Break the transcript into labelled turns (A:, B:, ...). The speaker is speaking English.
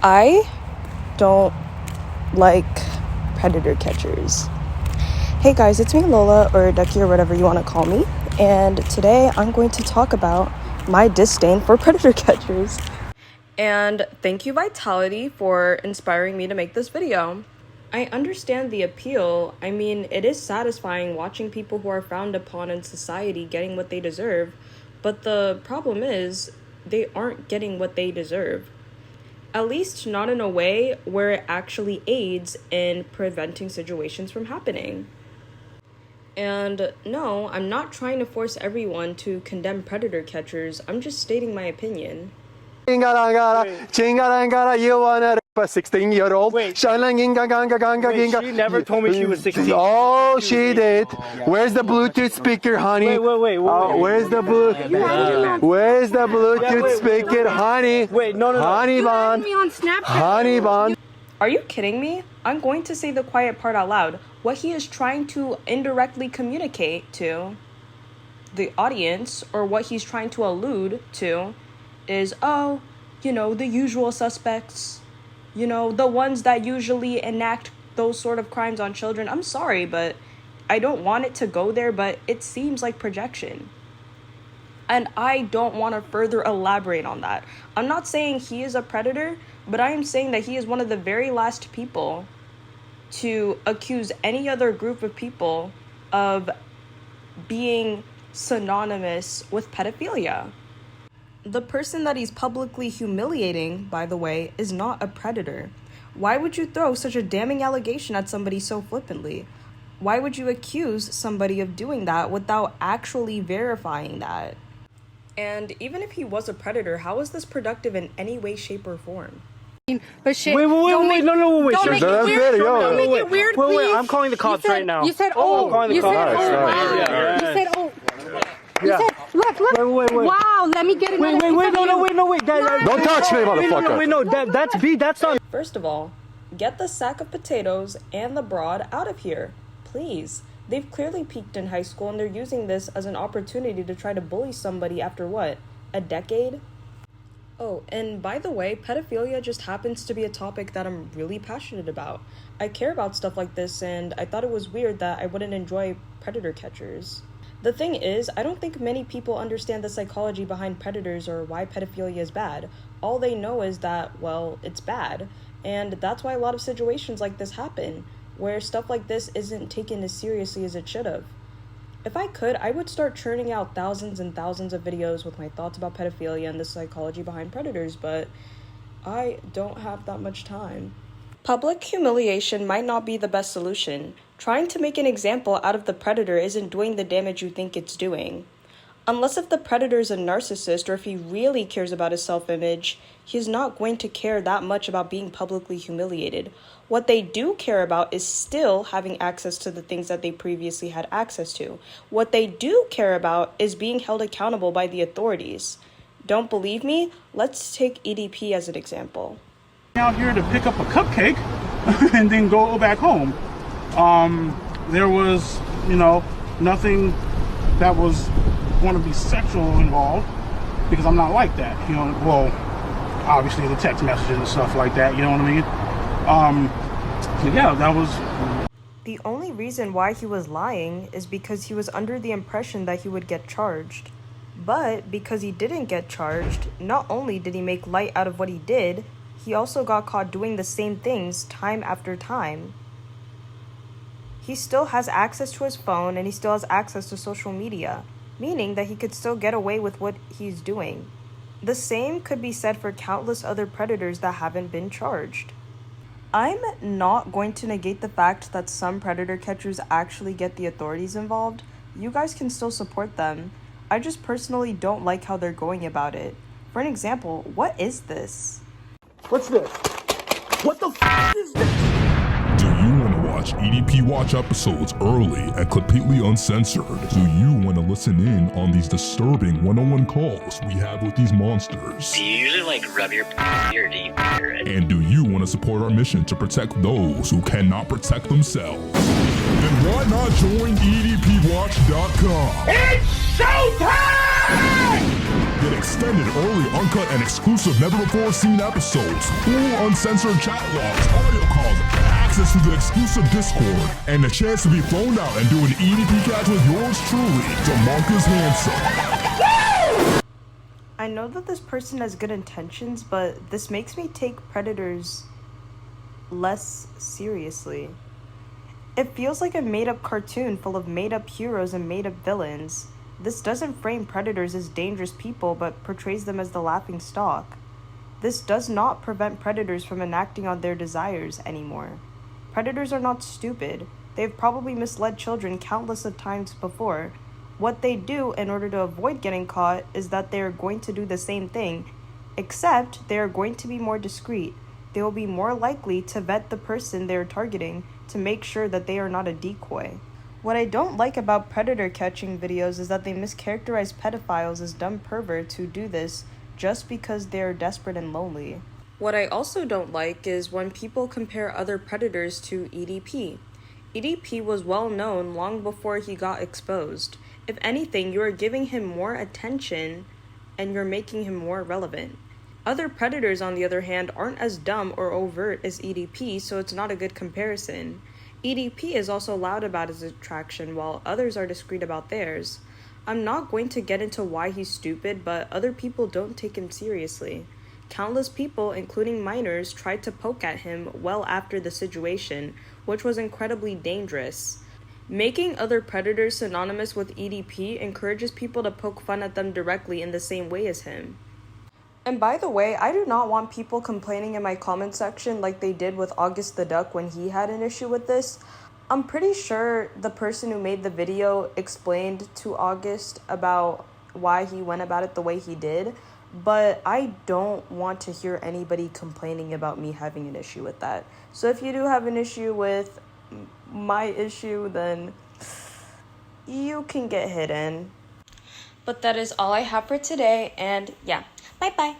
A: I don't like predator catchers. Hey guys, it's me Lola, or Ducky, or whatever you want to call me, and today I'm going to talk about my disdain for predator catchers. And thank you Vitality for inspiring me to make this video. I understand the appeal. I mean, it is satisfying watching people who are frowned upon in society getting what they deserve, but the problem is they aren't getting what they deserve. At least not in a way where it actually aids in preventing situations from happening. And no, I'm not trying to force everyone to condemn predator catchers. I'm just stating my opinion.
B: Chingara, you wanna a 16-year-old?
C: Wait, she never told me she was 16.
B: Oh, she did. Where's the Bluetooth speaker, honey?
C: Wait.
B: Where's the Bluetooth speaker, honey?
C: Wait, no.
B: Honey bun. Honey bun.
A: Are you kidding me? I'm going to say the quiet part out loud. What he is trying to indirectly communicate to the audience, or what he's trying to allude to, is, oh, you know, the usual suspects, you know, the ones that usually enact those sort of crimes on children. I'm sorry, but I don't want it to go there, but it seems like projection. And I don't want to further elaborate on that. I'm not saying he is a predator, but I am saying that he is one of the very last people to accuse any other group of people of being synonymous with pedophilia. The person that he's publicly humiliating, by the way, is not a predator. Why would you throw such a damning allegation at somebody so flippantly? Why would you accuse somebody of doing that without actually verifying that? And even if he was a predator, how is this productive in any way, shape, or form?
C: But shit. Wait. Don't make it weird, please.
B: Wait,
C: I'm calling the cops right now.
D: You said, oh.
C: I'm calling the cops.
D: You said, oh. You said, look.
C: Wait.
D: Wow, let me get it.
C: Wait. No.
B: Don't touch me, motherfucker.
C: No. That's not.
A: First of all, get the sack of potatoes and the broad out of here, please. They've clearly peaked in high school, and they're using this as an opportunity to try to bully somebody after what, a decade? Oh, and by the way, pedophilia just happens to be a topic that I'm really passionate about. I care about stuff like this, and I thought it was weird that I wouldn't enjoy predator catchers. The thing is, I don't think many people understand the psychology behind predators or why pedophilia is bad. All they know is that, well, it's bad. And that's why a lot of situations like this happen, where stuff like this isn't taken as seriously as it should have. If I could, I would start churning out thousands and thousands of videos with my thoughts about pedophilia and the psychology behind predators, but I don't have that much time. Public humiliation might not be the best solution. Trying to make an example out of the predator isn't doing the damage you think it's doing. Unless if the predator is a narcissist, or if he really cares about his self-image, he's not going to care that much about being publicly humiliated. What they do care about is still having access to the things that they previously had access to. What they do care about is being held accountable by the authorities. Don't believe me? Let's take EDP as an example.
E: Out here to pick up a cupcake and then go back home. There was, nothing that was going to be sexual involved, because I'm not like that, well, obviously the text messages and stuff like that, you know what I mean? But yeah, that was...
A: The only reason why he was lying is because he was under the impression that he would get charged. But because he didn't get charged, not only did he make light out of what he did, he also got caught doing the same things time after time. He still has access to his phone, and he still has access to social media, meaning that he could still get away with what he's doing. The same could be said for countless other predators that haven't been charged. I'm not going to negate the fact that some predator catchers actually get the authorities involved. You guys can still support them. I just personally don't like how they're going about it. For an example, what is this?
C: What's this? What the f*** is this?
F: Do you want to watch EDP Watch episodes early and completely uncensored? Do you want to listen in on these disturbing one-on-one calls we have with these monsters?
G: Do you usually rub your or do you hear it?
F: And do you want to support our mission to protect those who cannot protect themselves? Then why not join EDPWatch.com?
E: It's showtime!
F: The Get extended, early, uncut, and exclusive never-before-seen episodes, full uncensored chat logs, audio calls, access to the exclusive Discord, and the chance to be flown out and do an EDP catch with yours truly, Demarcus Handsome.
A: I know that this person has good intentions, but this makes me take predators less seriously. It feels like a made-up cartoon full of made-up heroes and made-up villains. This doesn't frame predators as dangerous people, but portrays them as the laughing stock. This does not prevent predators from enacting on their desires anymore. Predators are not stupid. They've probably misled children countless of times before. What they do in order to avoid getting caught is that they are going to do the same thing, except they are going to be more discreet. They will be more likely to vet the person they are targeting to make sure that they are not a decoy. What I don't like about predator catching videos is that they mischaracterize pedophiles as dumb perverts who do this just because they are desperate and lonely. What I also don't like is when people compare other predators to EDP. EDP was well known long before he got exposed. If anything, you are giving him more attention and you're making him more relevant. Other predators, on the other hand, aren't as dumb or overt as EDP, so it's not a good comparison. EDP is also loud about his attraction, while others are discreet about theirs. I'm not going to get into why he's stupid, but other people don't take him seriously. Countless people, including minors, tried to poke at him well after the situation, which was incredibly dangerous. Making other predators synonymous with EDP encourages people to poke fun at them directly in the same way as him. And by the way, I do not want people complaining in my comment section like they did with August the Duck when he had an issue with this. I'm pretty sure the person who made the video explained to August about why he went about it the way he did, but I don't want to hear anybody complaining about me having an issue with that. So if you do have an issue with my issue, then you can get hidden. But that is all I have for today, and yeah, bye-bye.